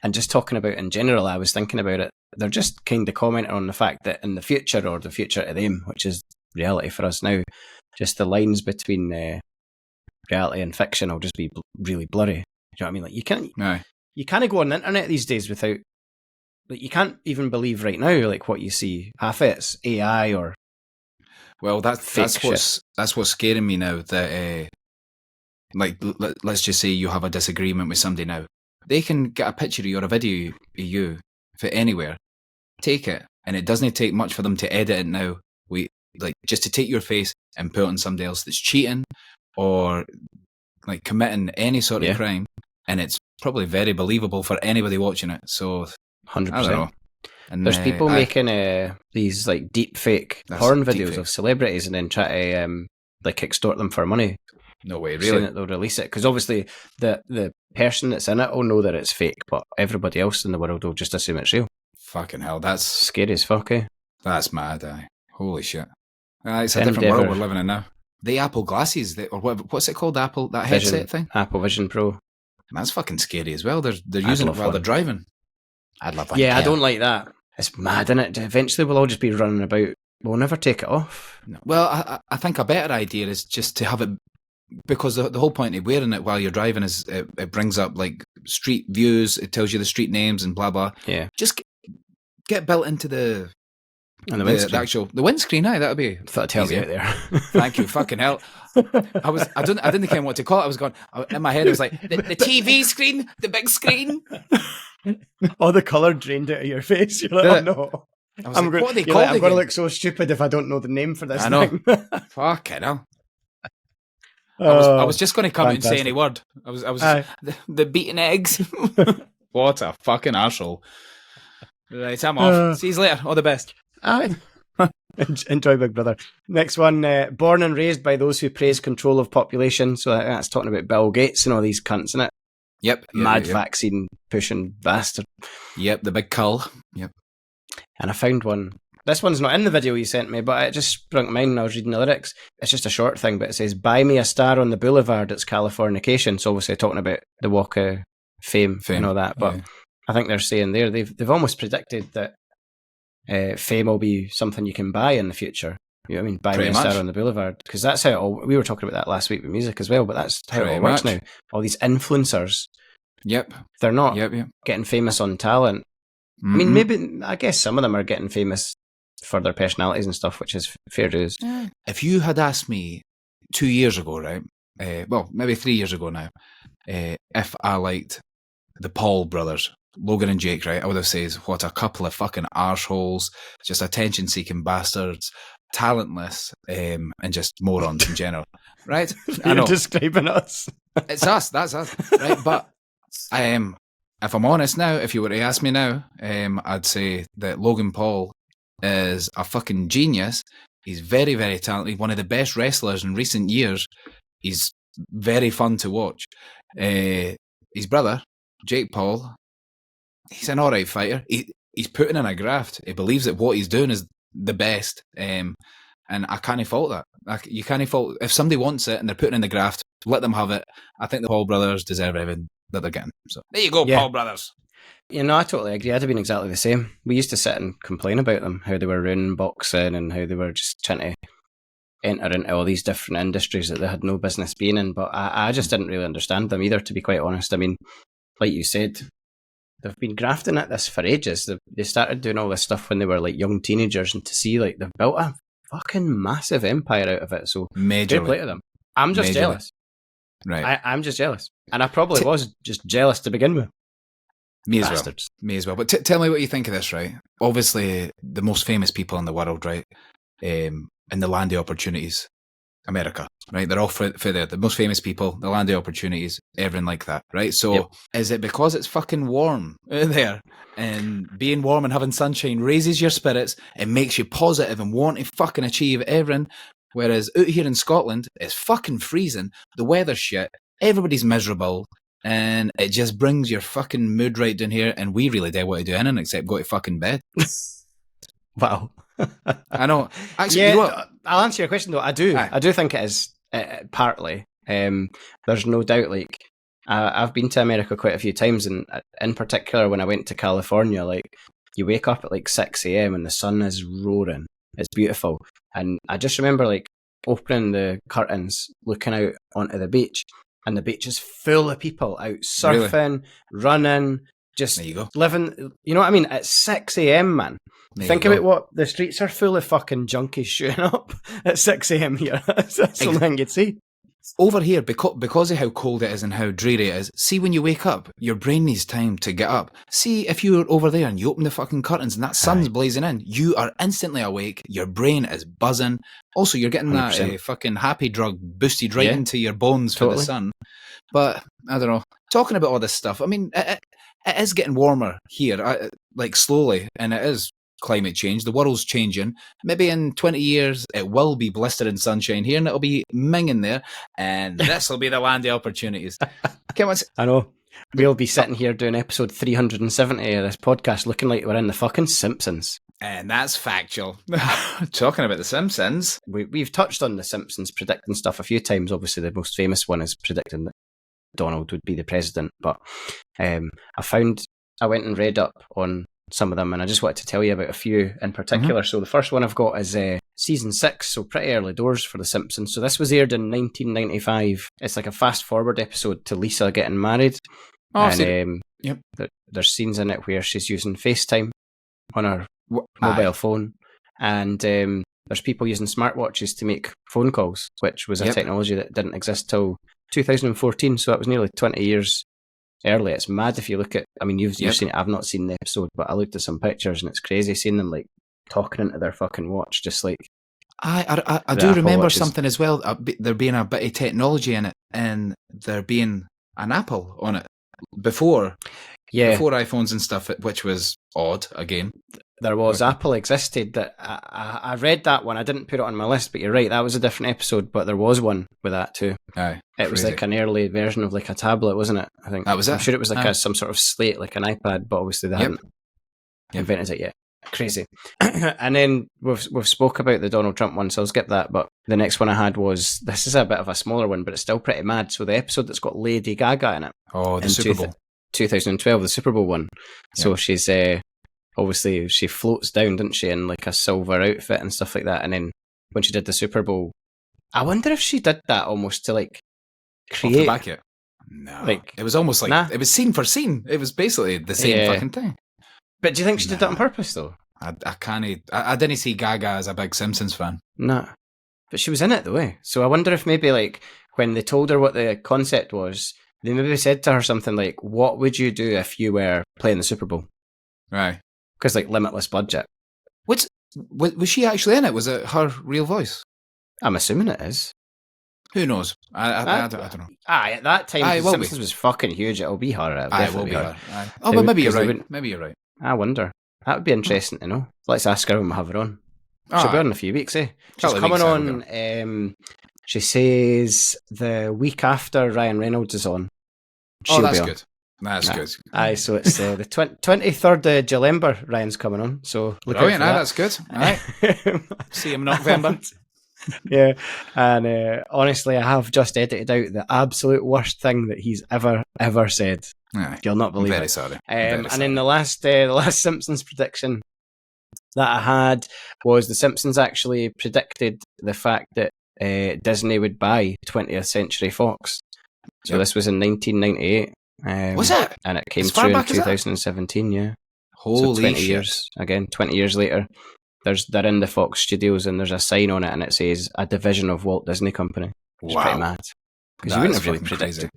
And just talking about in general, I was thinking about it. They're just kind of commenting on the fact that in the future, or the future to them, which is reality for us now, just the lines between reality and fiction will just be really blurry. Do you know what I mean? Like, you can't go on the internet these days without, like, you can't even believe right now, like, what you see. Half it's AI or... Well, that's what's scaring me now, that, like, let's just say you have a disagreement with somebody now. They can get a picture of you or a video of you for anywhere, take it, and it doesn't take much for them to edit it now. Just to take your face and put it on somebody else that's cheating or, like, committing any sort of crime, and it's probably very believable for anybody watching it. So 100%. I don't know. And there's people making these, like, deep fake porn videos of celebrities and then try to like extort them for money. No way, really? Saying that they'll release it, because obviously the person that's in it will know that it's fake, but everybody else in the world will just assume it's real. Fucking hell, that's scary as fuck, eh? That's mad, holy shit. It's a different world we're living in now. The Apple glasses, what's it called? That headset thing? Apple Vision Pro. That's fucking scary as well. They're using it while they're driving. I'd love that. Yeah, I don't like that. It's mad, isn't it? Eventually we'll all just be running about. We'll never take it off. No. Well, I think a better idea is just to have it, because the whole point of wearing it while you're driving is it brings up, like, street views, it tells you the street names and blah blah. Yeah. Just get built into the windscreen. The windscreen. That would be. I thought I'd help you out there. Thank you, fucking hell. I didn't care what to call it. I was going in my head. It was like the TV screen, the big screen. All the colour drained out of your face. You're like, oh no. I'm going to look so stupid if I don't know the name for this. I know. Fucking hell. I was just going to come out and say any word. I was the beaten eggs. What a fucking arsehole. Right, I'm off. See you later. All the best. Aye. Enjoy Big Brother. Next one, born and raised by those who praise control of population. So that's talking about Bill Gates and all these cunts, isn't it? Yep. Mad vaccine pushing bastard. Yep, the big cull. Yep. And I found one. This one's not in the video you sent me, but it just sprung to mind when I was reading the lyrics. It's just a short thing, but it says, "Buy me a star on the boulevard, it's Californication." So obviously talking about the Walk of Fame and all that. But I think they're saying there, they've almost predicted that fame will be something you can buy in the future. You know what I mean? Buy me a star on the boulevard. Because that's how it all, we were talking about that last week with music as well, but that's how it all works now. All these influencers. Yep. They're not getting famous on talent. I mean, maybe, I guess some of them are getting famous for their personalities and stuff, which is fair dues. If you had asked me 2 years ago, right? Well, maybe 3 years ago now, if I liked the Paul brothers, Logan and Jake, right? I would have said, what a couple of fucking arseholes, just attention-seeking bastards, talentless, and just morons in general, right? I know. You're describing us. It's us, that's us, right? But if I'm honest now, if you were to ask me now, I'd say that Logan Paul is a fucking genius. He's very, very talented. One of the best wrestlers in recent years. He's very fun to watch. His brother, Jake Paul, he's an alright fighter. He's putting in a graft. He believes that what he's doing is the best. And I can't fault that. You can't fault if somebody wants it and they're putting in the graft, let them have it. I think the Paul brothers deserve everything that they're getting. So there you go, Paul brothers. You know, I totally agree. I'd have been exactly the same. We used to sit and complain about them, how they were ruining boxing and how they were just trying to enter into all these different industries that they had no business being in. But I just didn't really understand them either, to be quite honest. I mean, like you said, they've been grafting at this for ages. They started doing all this stuff when they were like young teenagers, and to see like they've built a fucking massive empire out of it. So fair play to them. I'm just jealous. Right. I'm just jealous. And I probably was just jealous to begin with. Me as well. But tell me what you think of this, right? Obviously, the most famous people in the world, right? In the land of opportunities, America, right? They're all for there. The most famous people, the land of opportunities, everything like that, right? So is it because it's fucking warm there, and being warm and having sunshine raises your spirits and makes you positive and want to fucking achieve everything? Whereas out here in Scotland, it's fucking freezing, the weather's shit, everybody's miserable, and it just brings your fucking mood right down here, and we really don't want to do anything except go to fucking bed. Wow. I know. Actually, yeah, you know what? I'll answer your question though. I do think it is partly. There's no doubt. Like I've been to America quite a few times, and in particular when I went to California, like you wake up at like 6 a.m. and the sun is roaring. It's beautiful, and I just remember like opening the curtains, looking out onto the beach, and the beach is full of people out surfing, running, just living. You know what I mean? At 6 a.m, man. Think about what the streets are full of fucking junkies shooting up at 6 a.m. here. That's the thing you'd see. Over here, because of how cold it is and how dreary it is, see when you wake up, your brain needs time to get up. See if you're over there and you open the fucking curtains and that sun's blazing in, you are instantly awake, your brain is buzzing. Also, you're getting 100%. That fucking happy drug boosted right into your bones for the sun. But, I don't know, talking about all this stuff, I mean, it is getting warmer here, like slowly, and it is climate change. The world's changing. Maybe in 20 years it will be blistering sunshine here and it'll be minging there, and this will be the land of opportunities. I know. We'll be sitting here doing episode 370 of this podcast looking like we're in the fucking Simpsons. And that's factual. Talking about the Simpsons. We've touched on the Simpsons predicting stuff a few times. Obviously the most famous one is predicting that Donald would be the president, but I went and read up on some of them, and I just wanted to tell you about a few in particular. So the first one I've got is season 6, so pretty early doors for The Simpsons. So this was aired in 1995. It's like a fast forward episode to Lisa getting married. And there's scenes in it where she's using FaceTime on her mobile phone, and there's people using smartwatches to make phone calls, which was a technology that didn't exist till 2014, so that was nearly 20 years early. It's mad if you look at, I mean, you've seen it, I've not seen the episode, but I looked at some pictures and it's crazy seeing them like talking into their fucking watch, just like I do remember something as well, there being a bit of technology in it, and there being an Apple on it before iPhones and stuff, which was odd again. There was. Apple existed. That I read that one. I didn't put it on my list, but you're right. That was a different episode, but there was one with that too. Aye, it was like an early version of like a tablet, wasn't it? I think that was it. I'm sure it was like some sort of slate, like an iPad, but obviously they hadn't invented it yet. Crazy. And then we've spoke about the Donald Trump one, so I'll skip that. But the next one I had was, this is a bit of a smaller one, but it's still pretty mad. So the episode that's got Lady Gaga in it. Oh, the Super Bowl. 2012, the Super Bowl one. Yeah. So she's obviously she floats down, doesn't she, in like a silver outfit and stuff like that. And then when she did the Super Bowl, I wonder if she did that almost to like create. Off the back it. No, like it was almost like it was scene for scene. It was basically the same fucking thing. But do you think she did that on purpose, though? I can't. I didn't see Gaga as a big Simpsons fan. No. But she was in it, though, eh? So I wonder if maybe, like, when they told her what the concept was, they maybe said to her something like, what would you do if you were playing the Super Bowl? Right. Because, like, limitless budget. Was she actually in it? Was it her real voice? I'm assuming it is. Who knows? I don't know. At that time, Aye, it will Simpsons was fucking huge. It'll be her. It will be her. Aye. Oh, They but would- maybe you're 'cause they right. wouldn't- Maybe you're right. I wonder. That would be interesting to know. Let's ask her when we have her on. She'll be on in a few weeks, eh? She's Couple of coming weeks, on, she says, the week after Ryan Reynolds is on. Oh, that's be on. good. That's good. Aye, so it's the 23rd of July, Ryan's coming on. So look out for Brilliant. Aye, that. that's good. All right. See him in November. Yeah, and honestly, I have just edited out the absolute worst thing that he's ever said. Aye. You'll not believe Very it. sorry. And then the last Simpsons prediction that I had was the Simpsons actually predicted the fact that Disney would buy 20th Century Fox. So this was in 1998. Was it? And it came As far through in back as that? 2017, yeah. Holy so 20 shit. years. Again, 20 years later. They're in the Fox studios and there's a sign on it and it says a division of Walt Disney Company. It's Wow. pretty mad. Because That you wouldn't is have really fucking predicted.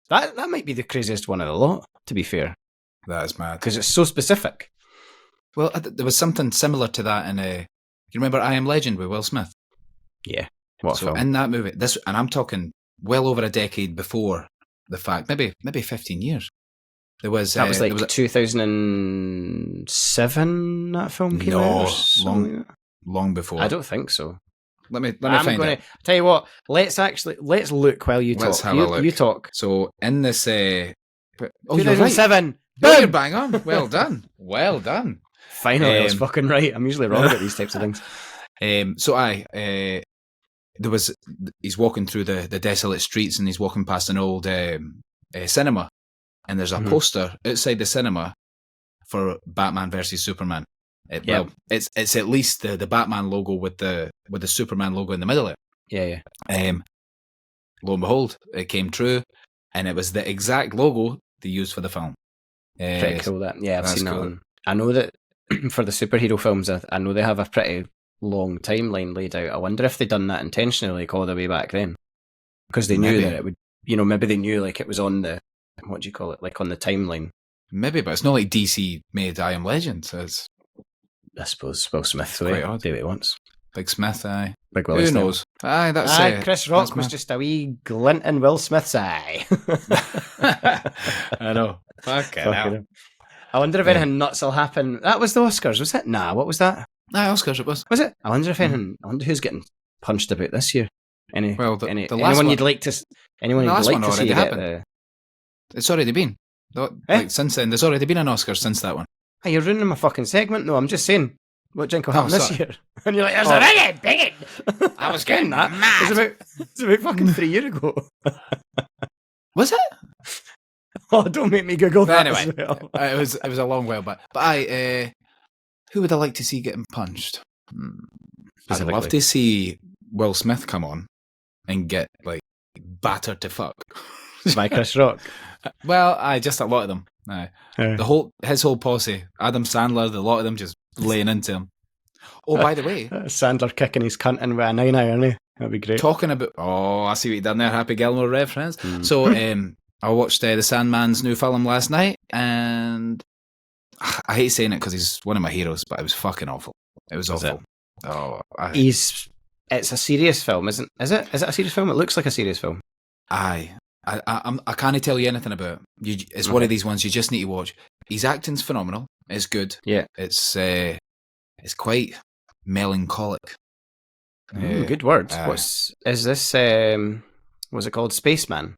crazy. That might be the craziest one of the lot, to be fair. That is mad. Because it's so specific. Well, there was something similar to that in you remember I Am Legend with Will Smith? Yeah. What So film? in that movie, and I'm talking well over a decade before the fact, maybe 15 years. There was That was like there 2007 that film came No, out? Or something like that? long before. I don't think so. Let me I'm find gonna it. tell you what. Let's look while you Let's talk. have a look. You talk. So in this, you're right. 2007. No, you're Boom! bang on. Well done. Well done. Finally, I was Um, fucking right. I'm usually wrong about these types of things. There was he's walking through the desolate streets and he's walking past an old cinema, and there's a Mhm. poster outside the cinema for Batman versus Superman. Well, it's at least the Batman logo with the Superman logo in the middle of Yeah. it. Lo and behold, it came true, and it was the exact logo they used for the film. Pretty cool that. Yeah, I've that's seen that cool. one. I know that for the superhero films, I know they have a pretty long timeline laid out. I wonder if they done that intentionally, like all the way back then, because they knew Maybe. that it would. Maybe they knew like it was on the what do you call it, like on the timeline. Maybe, but it's not like DC made I Am Legend. So it's I suppose Will Smith Quite odd. do what he wants. Big Smith. Aye, Big Will who Smith. knows? Aye, that's Chris Rock that's was mad. just a wee glint in Will Smith's eye. I know. Fucking Fucking hell. hell. I wonder if Yeah. anything nuts will happen. That was the Oscars, was it? Nah, what was that? Aye, Oscars it was. Was it? I wonder if anything. I wonder who's getting punched about this year. Well, the last anyone one- you'd like to? Anyone The you'd last like one to see already get happened. It's already been. Eh? Like, since then, there's already been an Oscar since that one. Hey, you're ruining my fucking segment. No, I'm just saying. What drink will happen this sorry. year? And you're like, there's Oh. a bigot. I was getting that. mad. It's about fucking 3 years ago. Was it? Oh, don't make me Google But that. anyway, as well. it was a long while back. But who would I like to see getting punched? I'd love Specifically. to see Will Smith come on and get like battered to fuck. By Chris Rock. Well, just a lot of them. Aye. His whole posse, Adam Sandler, the lot of them just laying into him. Oh, by the way, Sandler kicking his cunt in with a 9-iron, eh? That'd be great. talking about I see what you done there, Happy Gilmore reference. Mm. So I watched the Sandman's new film last night, and I hate saying it because he's one of my heroes, but it was fucking awful. It was Was awful. Oh, It's a serious film, isn't? Is it? Is it a serious film? It looks like a serious film. I can't tell you anything about it. It's one Okay. of these ones you just need to watch. His acting's phenomenal. It's good. Yeah. It's quite melancholic. Good word. aye. Is this? What's it called? Spaceman.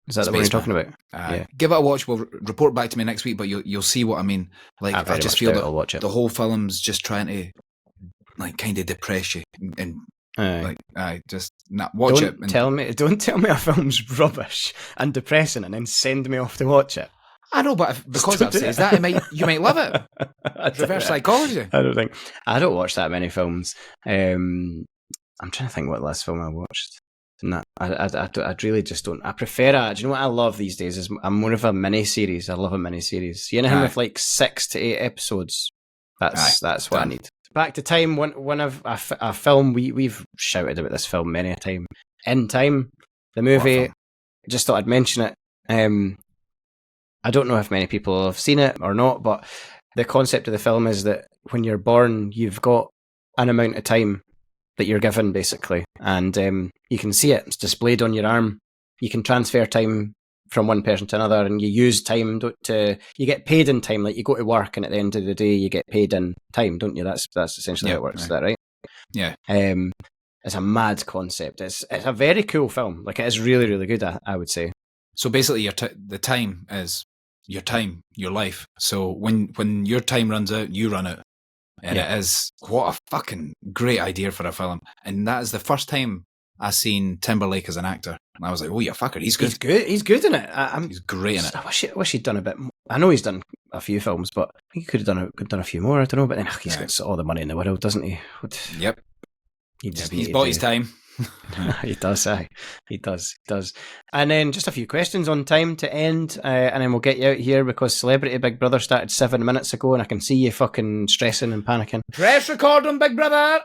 Is that the one you're Spaceman. talking about? Yeah. Give it a watch. We'll report back to me next week, but you'll see what I mean. Like I very just much feel doubt that I'll watch it. the whole film's just trying to like kind of depress you and Aye. like just not watch it. Don't tell me a film's rubbish and depressing, and then send me off to watch it. I know, but because Don't I've do said it. that, you might love it. Reverse psychology. I don't think I don't watch that many films. I'm trying to think what last film I watched. And that, I really just don't. I prefer do you know what I love these days? Is I'm more of a mini-series. I love a mini-series. You know him with like 6 to 8 episodes. That's what I need. Back to Time, one of a film we've shouted about this film many a time. In Time, the movie. Just thought I'd mention it. I don't know if many people have seen it or not, but the concept of the film is that when you're born, you've got an amount of time that you're given, basically, and you can see it. It's displayed on your arm. You can transfer time from one person to another, and you use time you get paid in time. Like you go to work, and at the end of the day, you get paid in time, don't you? That's essentially how it works. Right. Is that right? Yeah. It's a mad concept. It's a very cool film. Like it is really, really good. I would say. So basically, the time is your time, your life. So when your time runs out, you run out. And it is, what a fucking great idea for a film. And that is the first time I seen Timberlake as an actor. And I was like, oh, you fucker, he's good. He's good in it. He's great in it. I wish he'd done a bit more. I know he's done a few films, but I think he could have done a few more. I don't know, but then he's got all the money in the world, doesn't he? Yep. He's bought his time. He does, he does. And then just a few questions on Time to end, and then we'll get you out here because Celebrity Big Brother started 7 minutes ago, and I can see you fucking stressing and panicking. Press record on Big Brother.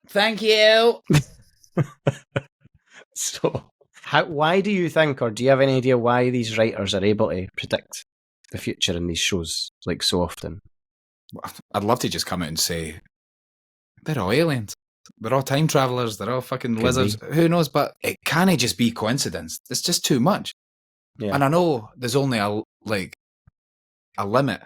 Thank you. So, why do you think, or do you have any idea why these writers are able to predict the future in these shows like so often? I'd love to just come out and say they're all aliens. They're all time travelers. They're all fucking lizards. Who knows? But it can't just be coincidence. It's just too much. Yeah. And I know there's only a limit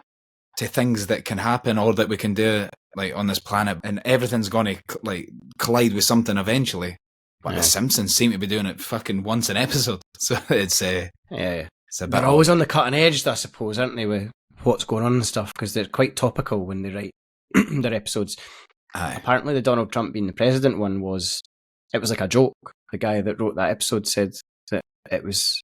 to things that can happen or that we can do like on this planet, and everything's going to like collide with something eventually. But the Simpsons seem to be doing it fucking once an episode. So it's it's a bit. They're always on the cutting edge, I suppose, aren't they, with what's going on and stuff? Because they're quite topical when they write their episodes. Apparently the Donald Trump being the president one was like a joke. The guy that wrote that episode said that it was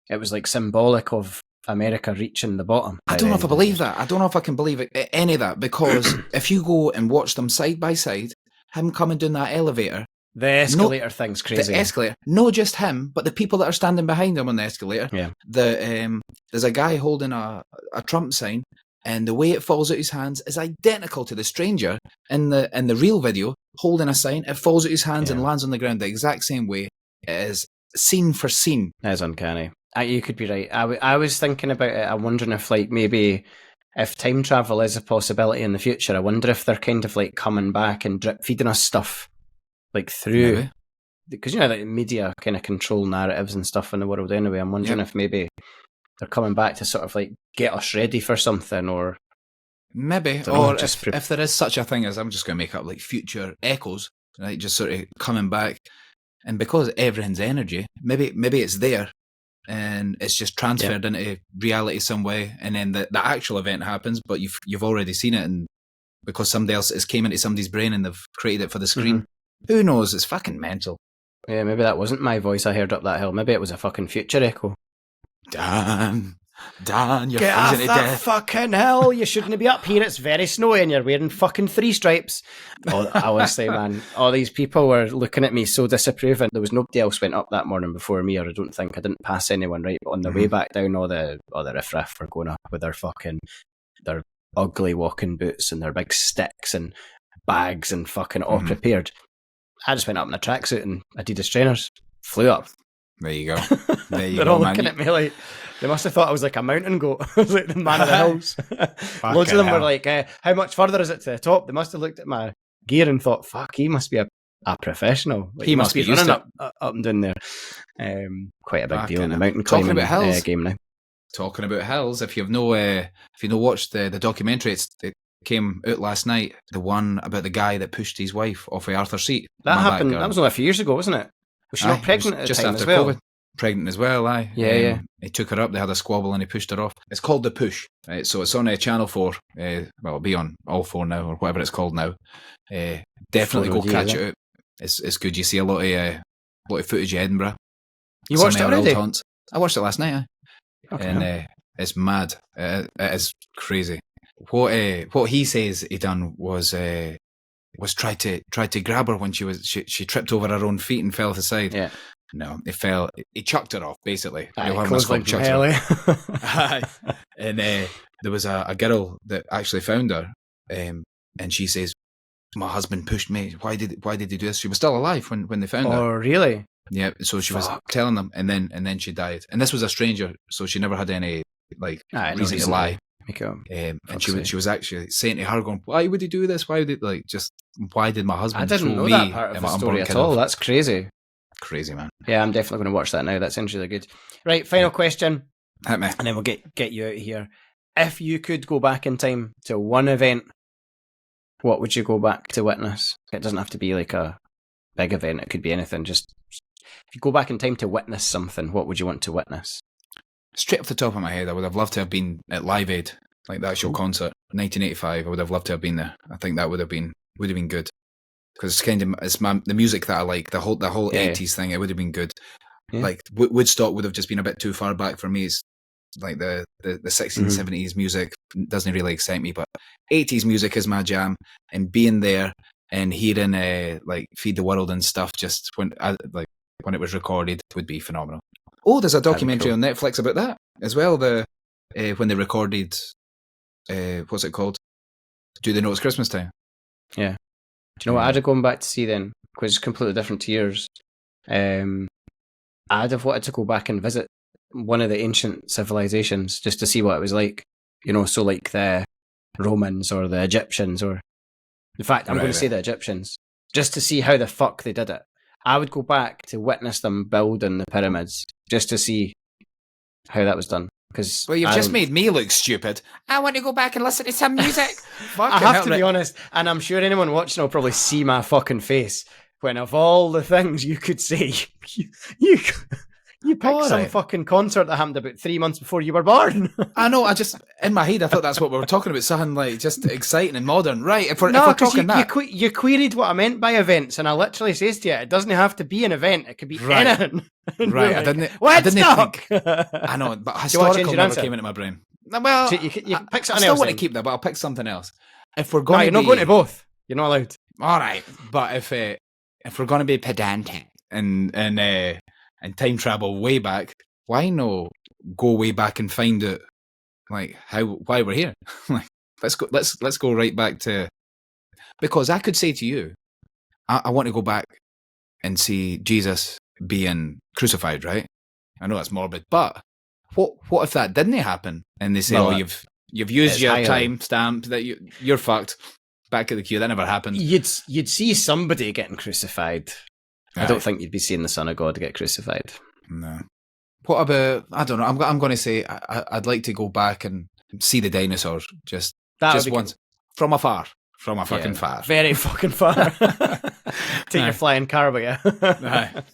like symbolic of America reaching the bottom. I don't know if I believe that. I don't know if I can believe any of that, because if you go and watch them side by side, him coming down that elevator, the escalator thing's crazy. The escalator, not just him, but the people that are standing behind him on the escalator. Yeah. There's a guy holding a Trump sign, and the way it falls out his hands is identical to the stranger in the real video holding a sign. It falls out his hands and lands on the ground the exact same way. It is scene for scene. That is uncanny. You could be right. I was thinking about it. I'm wondering if like maybe if time travel is a possibility in the future, I wonder if they're kind of like coming back and drip feeding us stuff like through. Maybe. Because you know like media kind of control narratives and stuff in the world anyway. I'm wondering if maybe they're coming back to sort of like get us ready for something, or maybe, or if there is such a thing as, I'm just going to make up like future echoes, right? Just sort of coming back, and because everything's energy, maybe it's there, and it's just transferred into reality some way, and then the actual event happens, but you've already seen it, and because somebody else has came into somebody's brain and they've created it for the screen. Who knows? It's fucking mental. Yeah, maybe that wasn't my voice I heard up that hill. Maybe it was a fucking future echo. Dan, you're get off freezing to that death. Fucking hell, you shouldn't be up here. It's very snowy and you're wearing fucking 3 stripes. Honestly, man, all these people were looking at me so disapproving. There was nobody else went up that morning before me, or I don't think I didn't pass anyone, right? But on the way back down, all the riffraff were going up with their ugly walking boots and their big sticks and bags and fucking all prepared. I just went up in a tracksuit and Adidas trainers, flew up. There you go. They're all looking at me like, they must have thought I was like a mountain goat. I was like the man of the hills. Loads of them were like, how much further is it to the top? They must have looked at my gear and thought, fuck, he must be a professional. Like, he must be running up and down there. Quite a big deal in the mountain climbing game now. Talking about hills, if you've watched the documentary, it came out last night, the one about the guy that pushed his wife off of Arthur's seat. That happened, that was only a few years ago, wasn't it? Was she not pregnant at the just time after as well? COVID. Pregnant as well, aye. Yeah. He took her up, they had a squabble and he pushed her off. It's called The Push, right? So it's on Channel 4. Well, it'll be on all 4 now, or whatever it's called now. Definitely go catch it out. It's good. You see a lot of footage of Edinburgh. You watched it already? I watched it last night, Okay. And it's mad. It is crazy. What he says he done was try to grab her when she tripped over her own feet and fell to the side. Yeah. No, it fell. He chucked her off, basically. Close like from hell, eh? And there was a girl that actually found her, and she says, "My husband pushed me. Why did he do this?" She was still alive when they found her. Oh, really? Yeah. So she was telling them, and then she died. And this was a stranger, so she never had any reason to lie. And she was actually saying to her, going, "Why would he do this? Why did why did my husband?" I didn't know that part of the story at all. That's crazy. Crazy, man. Yeah, I'm definitely going to watch that now. That sounds really good. Right, final question. Hit me. And then we'll get you out of here. If you could go back in time to one event, what would you go back to witness? It doesn't have to be like a big event. It could be anything. Just if you go back in time to witness something, what would you want to witness? Straight off the top of my head, I would have loved to have been at Live Aid, like the actual concert, 1985. I would have loved to have been there. I think that would have been good. Because it's the music that I like, the whole 80s thing. It would have been good. Yeah. Like Woodstock would have just been a bit too far back for me. It's like the 60s, 70s music doesn't really excite me, but 80s music is my jam. And being there and hearing like Feed the World and stuff, just when it was recorded, would be phenomenal. Oh, there's a documentary on Netflix about that as well. When they recorded, what's it called? Do They Know It's Christmas Time? Yeah. Do you know what I'd have gone back to see then? Because it's completely different to yours. I'd have wanted to go back and visit one of the ancient civilizations just to see what it was like. You know, so like the Romans or the Egyptians, or in fact, I'm going to say the Egyptians, just to see how the fuck they did it. I would go back to witness them building the pyramids just to see how that was done. Well, you've just made me look stupid. I want to go back and listen to some music. I have to be honest, and I'm sure anyone watching will probably see my fucking face when, of all the things you could say, you picked some fucking concert that happened about 3 months before you were born. I know. In my head, I thought that's what we were talking about. Something like just exciting and modern, right? If we're talking that, you queried what I meant by events, and I literally says to you, it doesn't have to be an event; it could be anything. Right? I didn't think. I know, but historical never came into my brain. Well, so you pick something else. I still want to keep that, but I'll pick something else. If we're going, you're not going to both. You're not allowed. All right, but if we're going to be pedantic and time travel way back, why not go way back and find out like why we're here? Like let's go right back to, because I could say to you, I want to go back and see Jesus being crucified, right? I know that's morbid, but what if that didn't happen and they say, you've used your time stamp, that you're fucked, back at the queue? That never happened. You'd see somebody getting crucified. I don't think you'd be seeing the Son of God get crucified. No. What about, I don't know, I'm going to say I'd like to go back and see the dinosaurs just once. Cool. From afar. From a fucking far. Very fucking far. Take your flying car with you.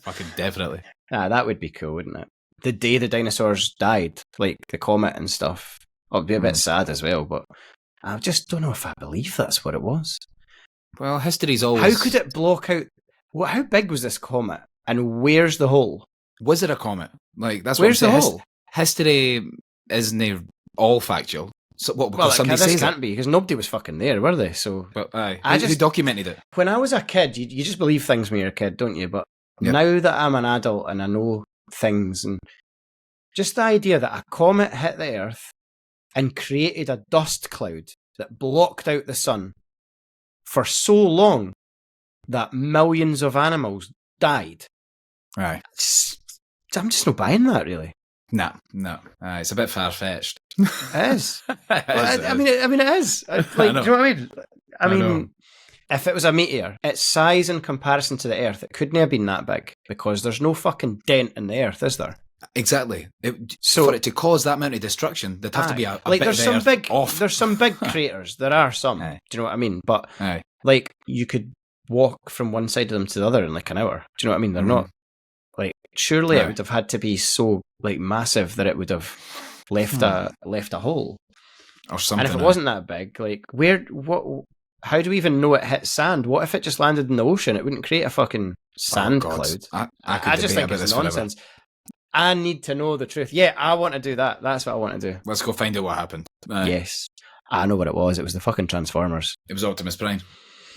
Fucking definitely. That would be cool, wouldn't it? The day the dinosaurs died, like the comet and stuff. It would be a bit sad as well, but I just don't know if I believe that's what it was. Well, history's always... How could it block out... How big was this comet? And where's the hole? Was it a comet? Like, that's where's what the hole? History isn't all factual. So, this can't be, because nobody was fucking there, were they? So, but who documented it? When I was a kid, you just believe things when you're a kid, don't you? But now that I'm an adult and I know things, and just the idea that a comet hit the Earth and created a dust cloud that blocked out the sun for so long that millions of animals died. Right. I'm just not buying that, really. No. It's a bit far-fetched. It is. I mean, it is. Like, do you know what I mean? I mean, if it was a meteor, its size in comparison to the Earth, it couldn't have been that big, because there's no fucking dent in the Earth, is there? Exactly. For it to cause that amount of destruction, there'd have to be a bit there's of some Earth big off. There's some big craters. There are some. Do you know what I mean? But like, you could walk from one side of them to the other in like an hour. Do you know what I mean? They're not like, surely it would have had to be so like massive that it would have left a hole or something. And if it wasn't that big, like, how do we even know it hit sand? What if it just landed in the ocean? It wouldn't create a fucking sand cloud. I just think it's nonsense. Forever. I need to know the truth. Yeah, I want to do that. That's what I want to do. Let's go find out what happened. Yes. I know what it was. It was the fucking Transformers. It was Optimus Prime.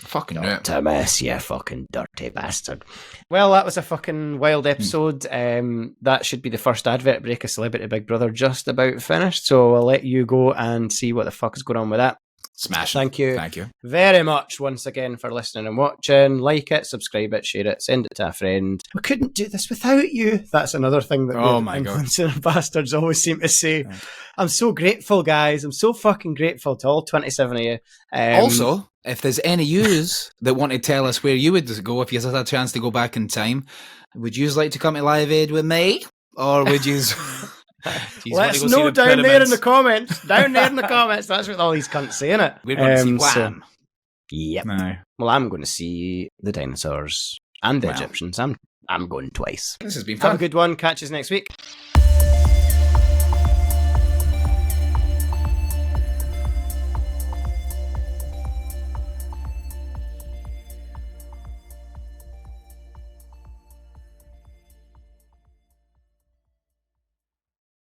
Fucking right. Thomas, you fucking dirty bastard. Well, that was a fucking wild episode. That should be the first advert break of Celebrity Big Brother just about finished. So I'll let you go and see what the fuck is going on with that. Smash. Thank you. Thank you very much once again for listening and watching. Like it, subscribe it, share it, send it to a friend. We couldn't do this without you. That's another thing that influencing bastards always seem to say. Yeah. I'm so grateful, guys. I'm so fucking grateful to all 27 of you. Also, if there's any yous that want to tell us where you would go if you had a chance to go back in time, would you like to come to Live Aid with me? Or would you... Let us know down there in the comments. Down there in the comments. That's what all these cunts say, innit? We're going to see Wham. Yep. No. Well, I'm going to see the dinosaurs and the Egyptians. I'm going twice. This has been fun. Have a good one. Catch us next week.